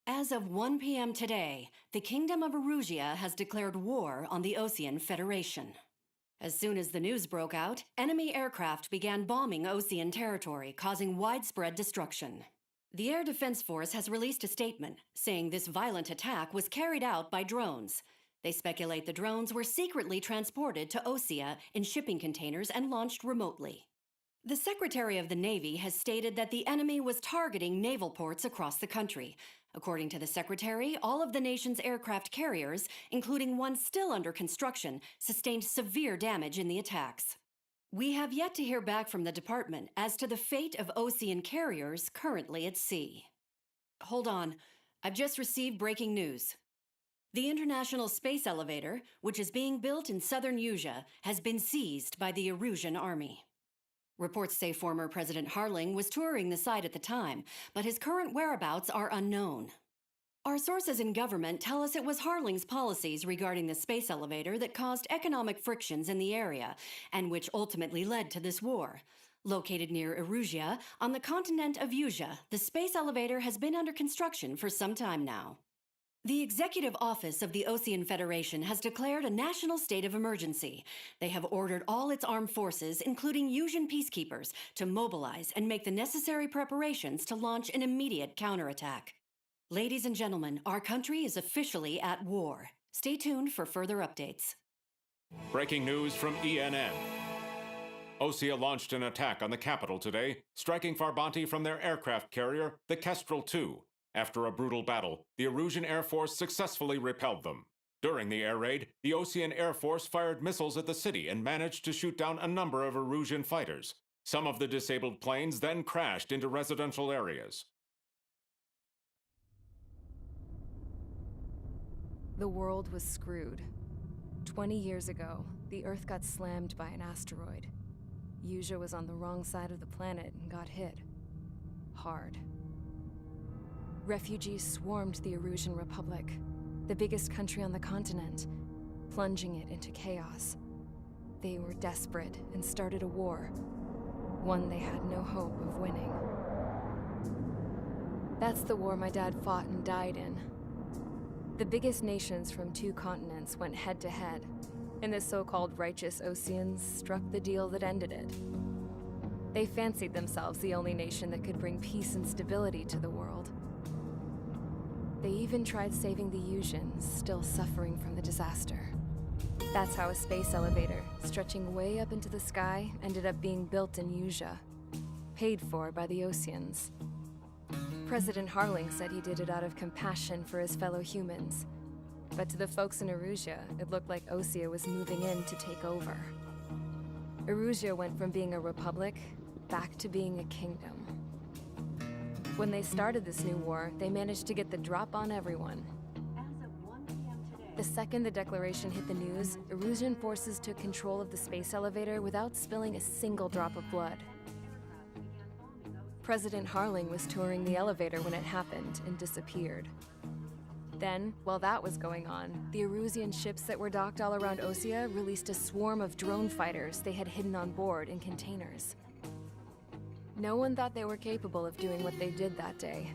As of 1 p.m. today, the Kingdom of Erusia has declared war on the Osean Federation. As soon as the news broke out, enemy aircraft began bombing Osean territory, causing widespread destruction. The Air Defense Force has released a statement saying this violent attack was carried out by drones. They speculate the drones were secretly transported to Osea in shipping containers and launched remotely. The Secretary of the Navy has stated that the enemy was targeting naval ports across the country. According to the Secretary, all of the nation's aircraft carriers, including one still under construction, sustained severe damage in the attacks. We have yet to hear back from the department as to the fate of Osean carriers currently at sea. Hold on, I've just received breaking news. The International Space Elevator, which is being built in southern Erusia, has been seized by the Erusian army. Reports say former President Harling was touring the site at the time, but his current whereabouts are unknown. Our sources in government tell us it was Harling's policies regarding the space elevator that caused economic frictions in the area, and which ultimately led to this war. Located near Erusia, on the continent of Erusia, the space elevator has been under construction for some time now. The Executive Office of the Osean Federation has declared a national state of emergency. They have ordered all its armed forces, including Erusian peacekeepers, to mobilize and make the necessary preparations to launch an immediate counterattack. Ladies and gentlemen, our country is officially at war. Stay tuned for further updates. Breaking news from ENN. Osea launched an attack on the capital today, striking Farbanti from their aircraft carrier, the Kestrel II. After a brutal battle, the Erusian Air Force successfully repelled them. During the air raid, the Osean Air Force fired missiles at the city and managed to shoot down a number of Erusian fighters. Some of the disabled planes then crashed into residential areas. The world was screwed. 20 years ago, the Earth got slammed by an asteroid. Erusia was on the wrong side of the planet and got hit. Hard. Refugees swarmed the Erusian Republic, the biggest country on the continent, plunging it into chaos. They were desperate and started a war, one they had no hope of winning. That's the war my dad fought and died in. The biggest nations from 2 continents went head-to-head, and the so-called righteous Oseans struck the deal that ended it. They fancied themselves the only nation that could bring peace and stability to the world. They even tried saving the Erusians, still suffering from the disaster. That's how a space elevator, stretching way up into the sky, ended up being built in Erusia, paid for by the Oseans. President Harling said he did it out of compassion for his fellow humans. But to the folks in Erusia, it looked like Osea was moving in to take over. Erusia went from being a republic back to being a kingdom. When they started this new war, they managed to get the drop on everyone. As of 1 p.m. today, The second the declaration hit the news, Erusian forces took control of the space elevator without spilling a single drop of blood. President Harling was touring the elevator when it happened and disappeared. Then, while that was going on, the Erusian ships that were docked all around Osea released a swarm of drone fighters they had hidden on board in containers. No one thought they were capable of doing what they did that day.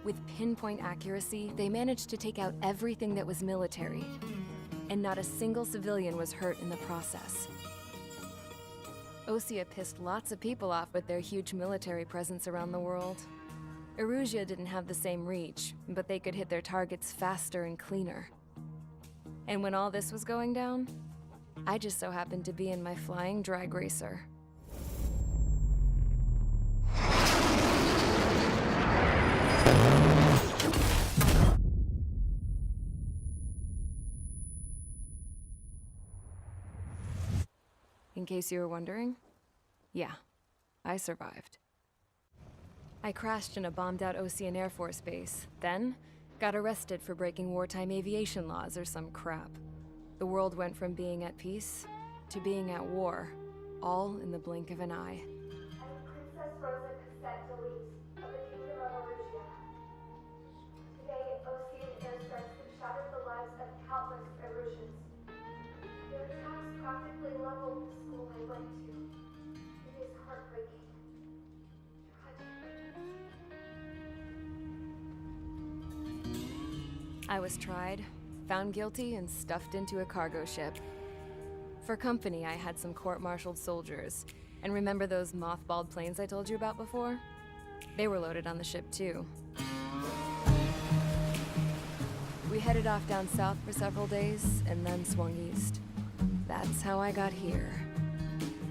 With pinpoint accuracy, they managed to take out everything that was military, and not a single civilian was hurt in the process. Osea pissed lots of people off with their huge military presence around the world. Erusia didn't have the same reach, but they could hit their targets faster and cleaner. And when all this was going down, I just so happened to be in my flying drag racer. In case you were wondering, yeah, I survived. I crashed in a bombed-out Osean Air Force base, then got arrested for breaking wartime aviation laws or some crap. The world went from being at peace to being at war, all in the blink of an eye. Princess Rosa Cassette Delete of the Kingdom of Erusia. Today, Osean airstrikes have shattered the lives of countless Erusians. Their attacks practically leveled the school I went to. It is heartbreaking. Tragic. I was tried, found guilty, and stuffed into a cargo ship. For company, I had some court-martialed soldiers. And remember those mothballed planes I told you about before? They were loaded on the ship, too. We headed off down south for several days, and then swung east. That's how I got here.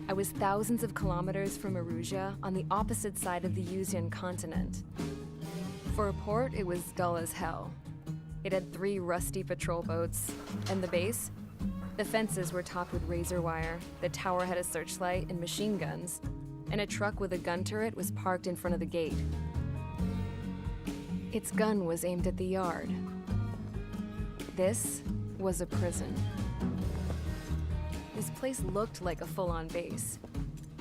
I was thousands of kilometers from Erusia, on the opposite side of the Yuzian continent. For a port, it was dull as hell. It had 3 rusty patrol boats. And the base? The fences were topped with razor wire, the tower had a searchlight and machine guns, and a truck with a gun turret was parked in front of the gate. Its gun was aimed at the yard. This was a prison. This place looked like a full-on base,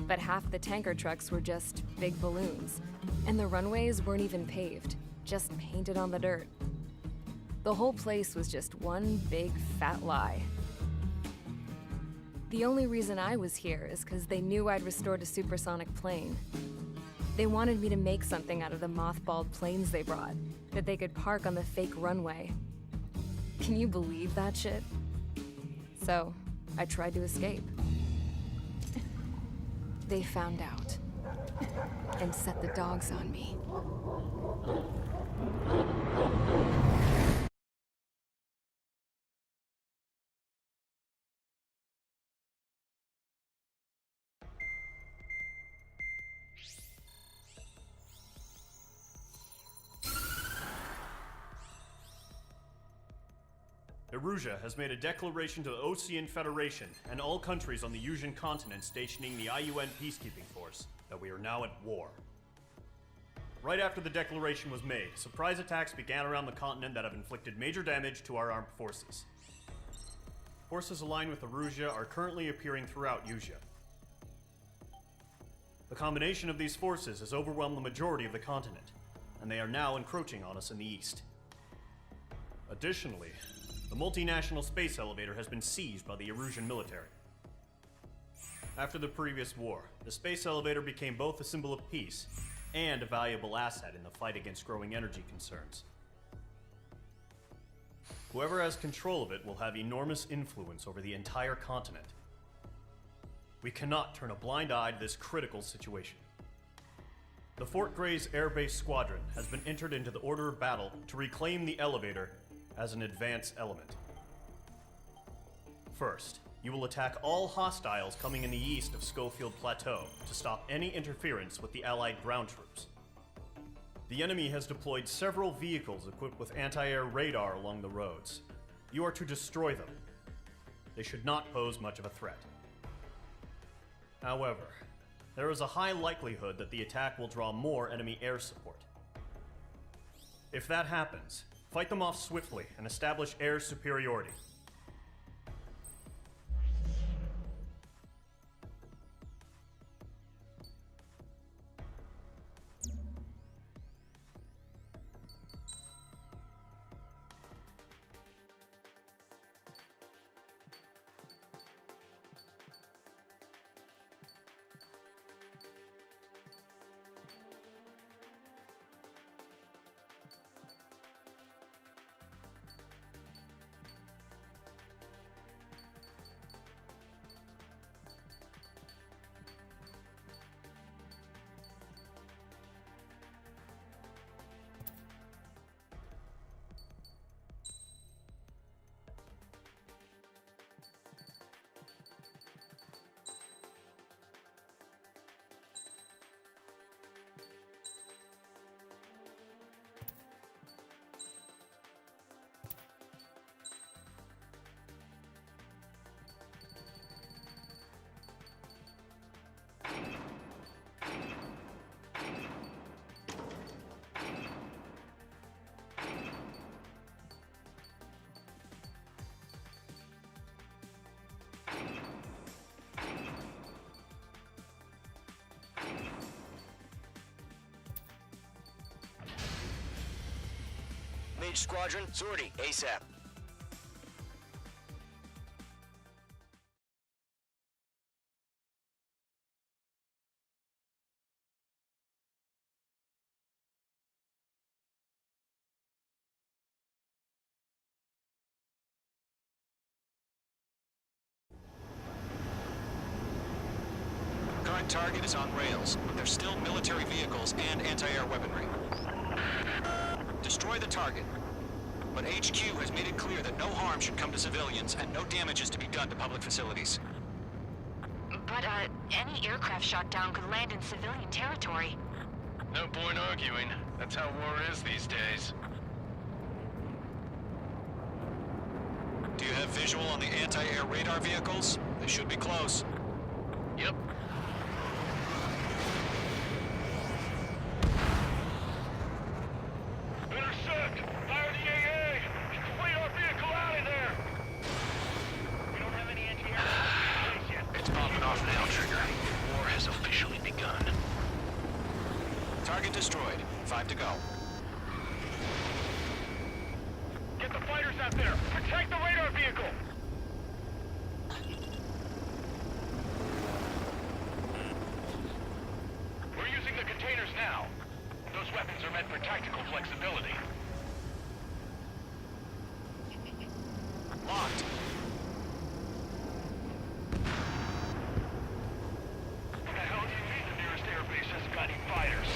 but half the tanker trucks were just big balloons, and the runways weren't even paved, just painted on the dirt. The whole place was just one big fat lie. The only reason I was here is because they knew I'd restored a supersonic plane. They wanted me to make something out of the mothballed planes they brought, that they could park on the fake runway. Can you believe that shit? So, I tried to escape. They found out, and set the dogs on me. Erusia has made a declaration to the Ocean Federation and all countries on the Yuzian continent stationing the IUN peacekeeping force that we are now at war. Right after the declaration was made, surprise attacks began around the continent that have inflicted major damage to our armed forces. Forces aligned with Erusia are currently appearing throughout Yusia. The combination of these forces has overwhelmed the majority of the continent, and they are now encroaching on us in the east. Additionally, the multinational space elevator has been seized by the Erusian military. After the previous war, the space elevator became both a symbol of peace and a valuable asset in the fight against growing energy concerns. Whoever has control of it will have enormous influence over the entire continent. We cannot turn a blind eye to this critical situation. The Fort Gray's Air Base Squadron has been entered into the order of battle to reclaim the elevator as an advance element. First, you will attack all hostiles coming in the east of Schofield Plateau to stop any interference with the Allied ground troops. The enemy has deployed several vehicles equipped with anti-air radar along the roads. You are to destroy them. They should not pose much of a threat. However, there is a high likelihood that the attack will draw more enemy air support. If that happens, fight them off swiftly and establish air superiority. Mage Squadron, sortie, ASAP. That target is on rails, but there's still military vehicles and anti-air weaponry. Destroy the target. But HQ has made it clear that no harm should come to civilians and no damage is to be done to public facilities. But, any aircraft shot down could land in civilian territory. No point arguing. That's how war is these days. Do you have visual on the anti-air radar vehicles? They should be close. Yep. Intercept! Fire the AA! Get the radar vehicle out of there! We don't have any anti-air in place yet. It's popping off now, Trigger. War has officially begun. Target destroyed. 5 to go. Get the fighters out there! Protect the radar vehicle! We're using the containers now. Those weapons are meant for tactical flexibility. Locked. What the hell do you mean the nearest airbase hasn't got any fighters?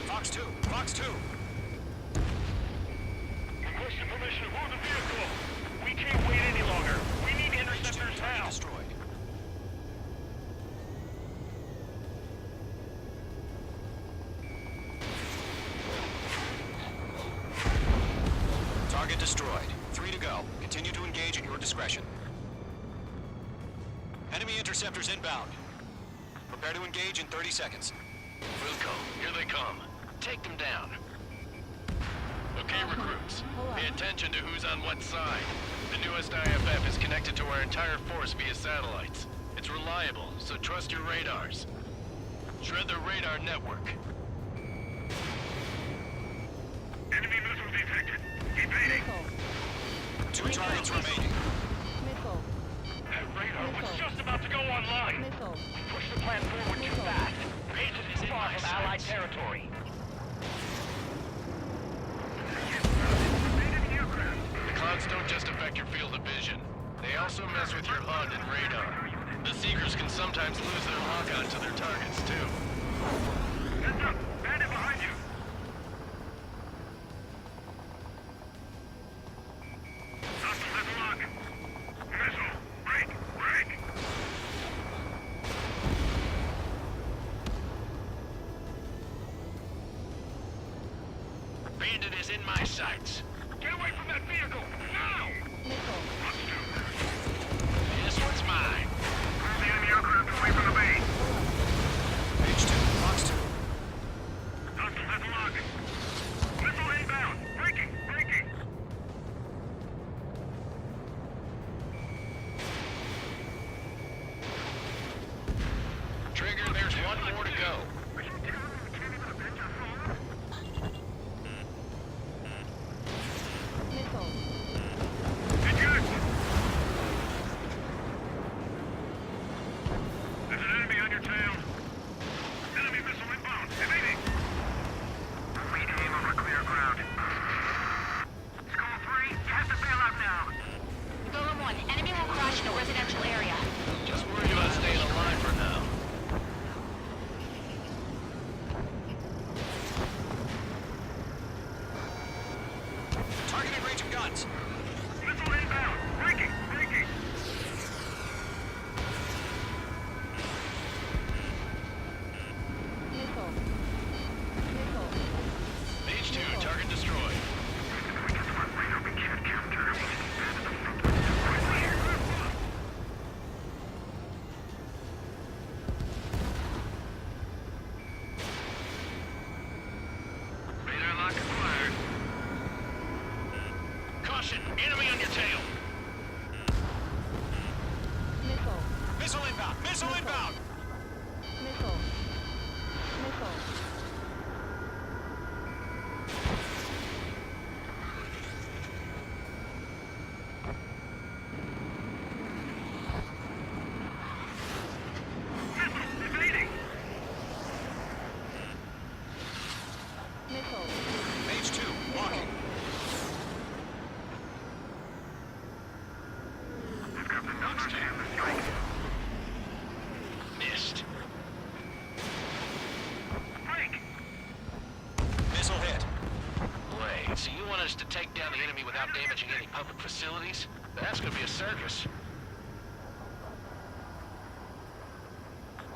Fox 2! Fox 2! Requesting permission to move the vehicle! We can't wait any longer! We need interceptors Target now! destroyed. Target destroyed. 3 to go. Continue to engage at your discretion. Enemy interceptors inbound. Prepare to engage in 30 seconds. Wilco, here they come. Take them down. Okay, recruits. Pay attention to who's on what side. The newest IFF is connected to our entire force via satellites. It's reliable, so trust your radars. Shred the radar network. Enemy missile detected. Evading. 2 targets remaining. That radar was just about to go online. Push the plan forward too fast. Agent is far from Allied territory. The clouds don't just affect your field of vision. They also mess with your HUD and radar. The Seekers can sometimes lose their lock-on to their targets, too. Heads up! Bandit behind you! Hostile has a lock. Missile! Break! Break! Bandit is in my sights. Get away from that vehicle! Now! This one's mine. Pull the enemy aircraft away from the base! Page 2. Fox 2. Hostile has a lock. Missile inbound! Breaking! Breaking! Trigger, there's one more to go. Are you telling me we can't even avenge our fallen? Engage! There's an enemy on your tail. Enemy missile inbound. Evading. Reading aim over clear ground. Skull 3, you have to bail out now. Golem 1, enemy will crash in a residential area. Just worried about staying alive for now. Targeted range of guns. Missile inbound. Breaking. Breaking. Page 2, target destroyed. If we get to our radar, we can't capture him. Radar lock acquired. Caution, enemy on your tail. Missile inbound. Missile inbound. Missile evading. Page 2. Walking. I've got the numbers to hand the strike. So you want us to take down the enemy without damaging any public facilities? That's gonna be a circus.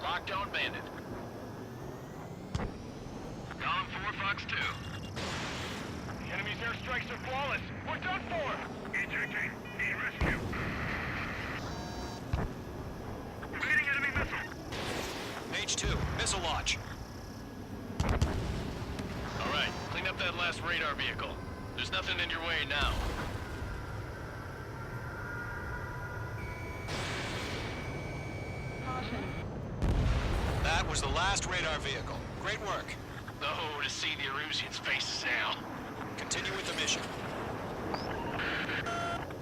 Lockdown bandit. Column 4, Fox 2. The enemy's airstrikes are flawless. We're done for! Ejecting. Need rescue. Evading enemy missile. H2, missile launch. All right, clean up that last radar vehicle. There's nothing in your way now. That was the last radar vehicle. Great work. Oh, to see the Erusians' faces now. Continue with the mission.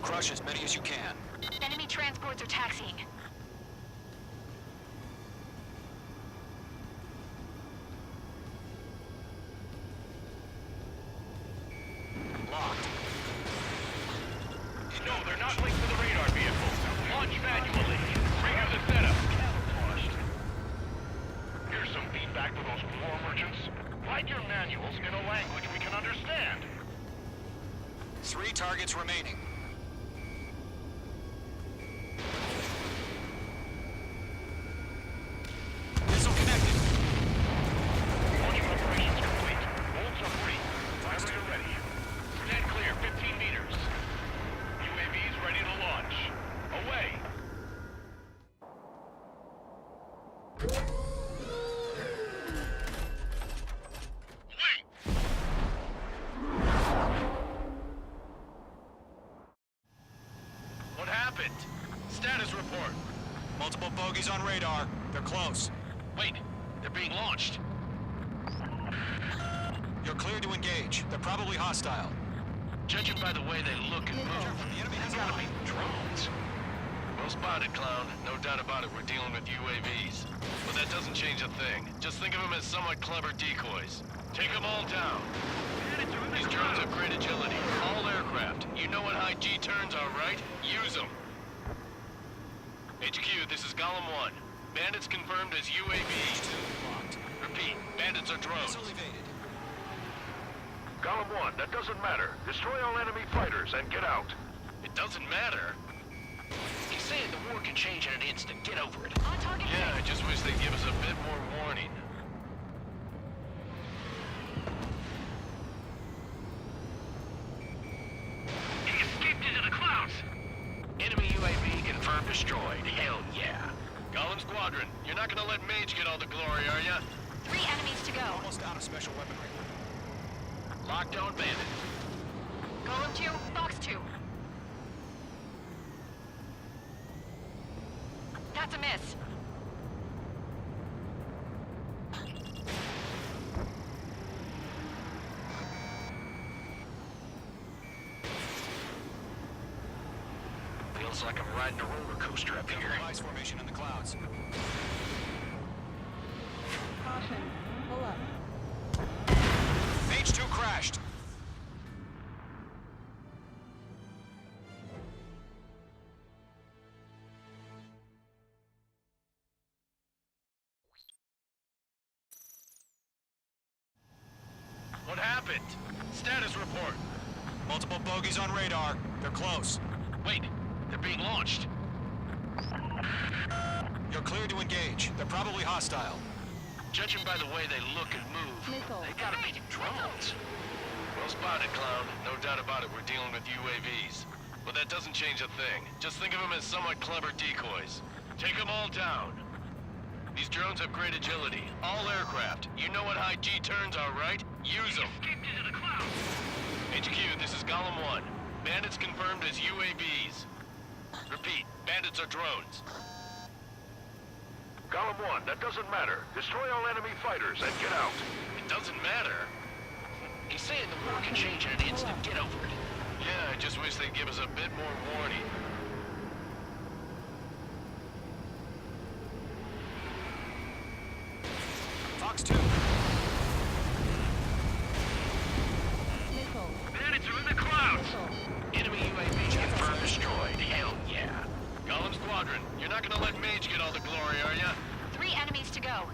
Crush as many as you can. Enemy transports are taxiing. Locked. No, they're not linked to the radar vehicle. Launch manually. Trigger the setup. Here's some feedback for those war merchants. Write your manuals in a language we can understand. 3 targets remaining. Missile connected. Launch operations complete. Bolts are free. Firing ready. Stand clear, 15 meters. UAVs ready to launch. Away. What happened? Status report. Multiple bogies on radar. They're close. Wait, they're being launched. You're cleared to engage. They're probably hostile. Judging by the way they look and move, The enemy has they gotta be arrived. drones. Well spotted, clown. No doubt about it, we're dealing with UAVs. But that doesn't change a thing. Just think of them as somewhat clever decoys. Take them all down. These drones have great agility. All aircraft. You know what high G turns are, right? Use them. HQ, this is Golem 1. Bandits confirmed as UAVs. Locked. Repeat, bandits are drones. Missile evaded. Column 1, that doesn't matter. Destroy all enemy fighters and get out. It doesn't matter. He's saying the war can change in an instant. Get over it. On target. Yeah, I just wish they'd give us a bit more warning. He escaped into the clouds. Enemy UAV confirmed destroyed. Hell yeah. Golem Squadron, you're not gonna let Mage get all the glory, are ya? 3 enemies to go. Almost out of special weaponry. Lockdown bandit. Golem 2, Fox 2. That's a miss. Feels like I'm riding a roller coaster up here. Ice formation in the clouds. H2 crashed. What happened? Status report. Multiple bogies on radar. They're close. Wait, they're being launched. You're cleared to engage. They're probably hostile. Judging by the way they look and move, they gotta be drones. Well spotted, clown. No doubt about it, we're dealing with UAVs. But that doesn't change a thing. Just think of them as somewhat clever decoys. Take them all down. These drones have great agility. All aircraft. You know what high G turns are, right? Use them. Escaped into the clouds. HQ, this is Golem 1. Bandits confirmed as UAVs. Repeat, bandits are drones. Column 1, that doesn't matter. Destroy all enemy fighters and get out. It doesn't matter. He's saying the war can change in an instant. Get over it. Yeah, I just wish they'd give us a bit more warning. Fox 2. Bandits are in the clouds. Enemy UAV confirmed destroyed. Hell yeah. Golem Squadron, you're not gonna let Mage get all the glory, are ya? 3 enemies to go.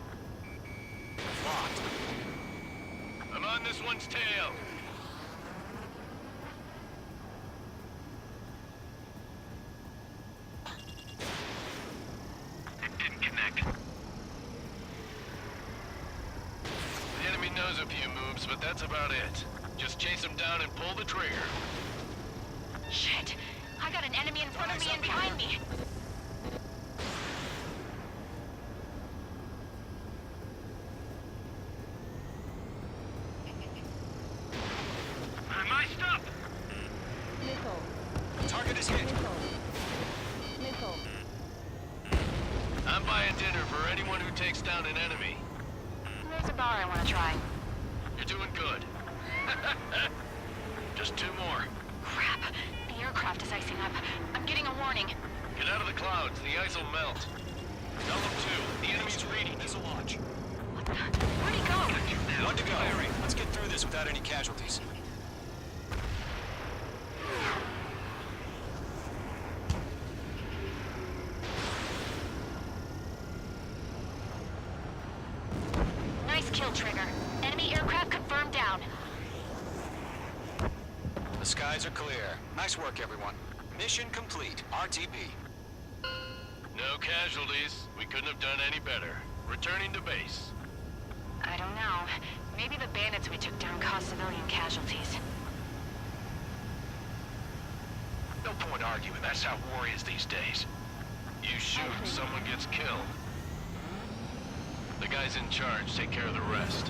Locked. I'm on this one's tail. that's about it. Just chase them down and pull the trigger. Shit! I got an enemy in front of me and behind me! I'm iced up! Target is hit. I'm buying dinner for anyone who takes down an enemy. There's a bar I want to try. You're doing good. Just 2 more. Crap. The aircraft is icing up. I'm getting a warning. Get out of the clouds. The ice will melt. Tell them 2. The enemy's reading. Missile launch. What the? Where'd he go? 1 to go. Let's get through this without any casualties. Nice kill, Trigger. Enemy aircraft confirmed down. The skies are clear. Nice work, everyone. Mission complete. RTB. No casualties. We couldn't have done any better. Returning to base. I don't know. Maybe the bandits we took down caused civilian casualties. No point arguing. That's how war is these days. You shoot, someone gets killed. The guys in charge take care of the rest.